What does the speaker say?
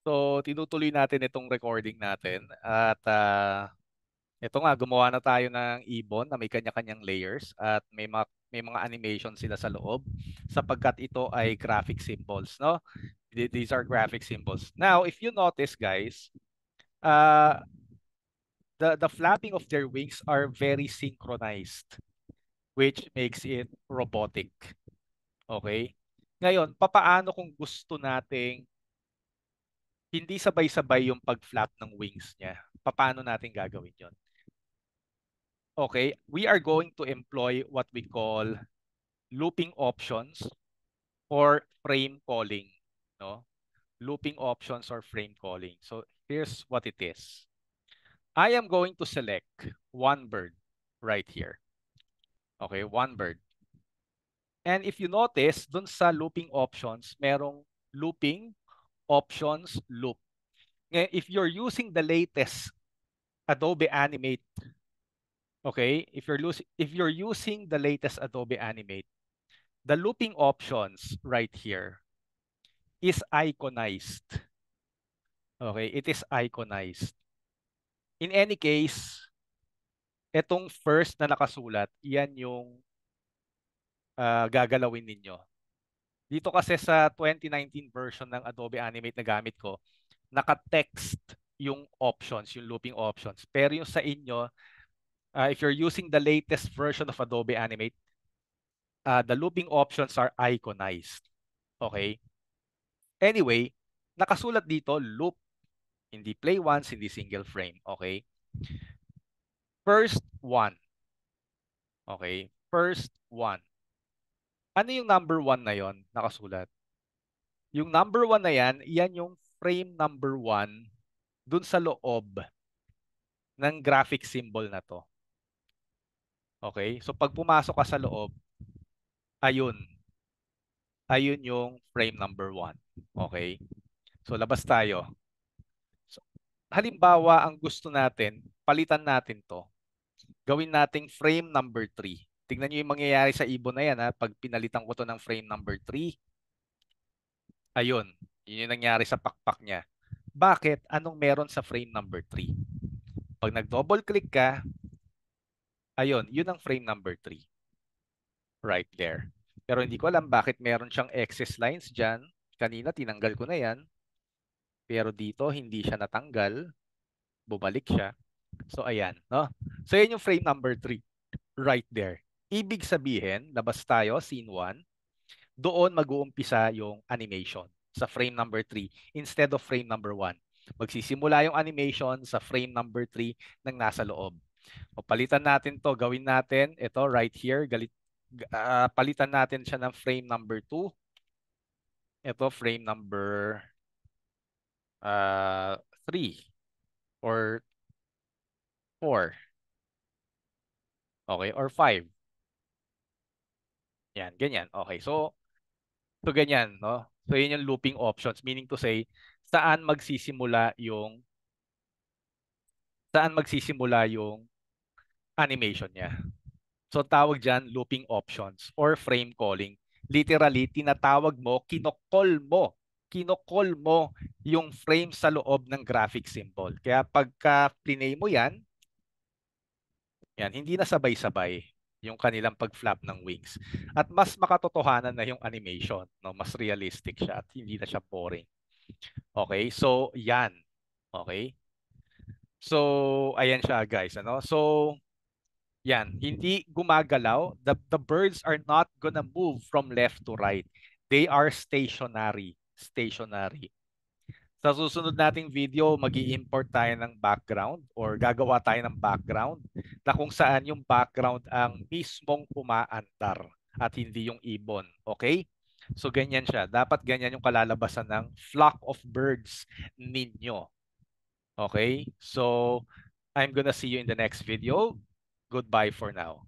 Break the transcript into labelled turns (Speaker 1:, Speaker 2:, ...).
Speaker 1: So, tinutuloy natin itong recording natin at ito nga gumawa na tayo ng ibon na may kanya-kanyang layers at may mga animation sila sa loob sapagkat ito ay graphic symbols, no? These are graphic symbols. Now, if you notice, guys, uh, the flapping of their wings are very synchronized, which makes it robotic. Okay? Ngayon, papaano kung gusto nating hindi sabay-sabay yung pag-flap ng wings niya? Paano natin gagawin yon? Okay, we are going to employ what we call looping options or frame calling, no? Looping options or frame calling. So here's what it is. I am going to select one bird right here. Okay, one bird. And if you notice, dun sa looping options, merong looping options loop. Ngayon, if you're using the latest Adobe Animate, okay, if you're using the latest Adobe Animate, the looping options right here is iconized. Okay, it is iconized. In any case, itong first na nakasulat, yan yung gagalawin ninyo. Dito kasi sa 2019 version ng Adobe Animate na gamit ko, naka-text yung options, yung looping options. Pero yung sa inyo, if you're using the latest version of Adobe Animate, the looping options are iconized. Okay? Anyway, nakasulat dito, loop. Hindi play once, hindi single frame. Okay? First one. Okay? First one. Ano yung number one na yon nakasulat? Yung number one na yan, yan yung frame number one dun sa loob ng graphic symbol na to. Okay? So pag pumasok ka sa loob, ayun. Ayun yung frame number one. Okay? So labas tayo. So, halimbawa, ang gusto natin, palitan natin to. Gawin nating frame number 3. Tingnan nyo yung mangyayari sa ibon na yan. Ha? Pag pinalitan ko to ng frame number 3, ayun. Yun yung nangyari sa pakpak niya. Bakit? Anong meron sa frame number 3? Pag nag-double click ka, ayun, yun ang frame number 3. Right there. Pero hindi ko alam bakit meron siyang excess lines dyan. Kanina tinanggal ko na yan. Pero dito hindi siya natanggal. Bumalik siya. So ayan, no? So yan yung frame number 3 right there. Ibig sabihin, labas tayo, scene 1. Doon mag-uumpisa yung animation sa frame number 3 instead of frame number 1. Magsisimula yung animation sa frame number 3 ng nasa loob. O palitan natin to, gawin natin ito right here, palitan natin siya ng frame number 2. Ito frame number 3 or 4. Okay, or 5. Yan, ganyan. Okay, so ganyan, no? So yun yung looping options, meaning to say saan magsisimula yung animation niya. So tawag diyan looping options or frame calling. Literally, tinatawag mo, kinokol mo yung frame sa loob ng graphic symbol. Kaya pagka plinay mo yan, hindi na sabay-sabay yung kanilang pag-flap ng wings. At mas makatotohanan na yung animation, no? Mas realistic siya at hindi na siya boring. Okay? So, yan. Okay? So, ayan siya guys. Ano? So, yan. Hindi gumagalaw. The birds are not gonna move from left to right. They are stationary. Stationary. Sa susunod nating video, mag-i-import tayo ng background or gagawa tayo ng background na kung saan yung background ang mismong umaandar at hindi yung ibon. Okay? So ganyan siya. Dapat ganyan yung kalalabasan ng flock of birds ninyo. Okay? So I'm gonna see you in the next video. Goodbye for now.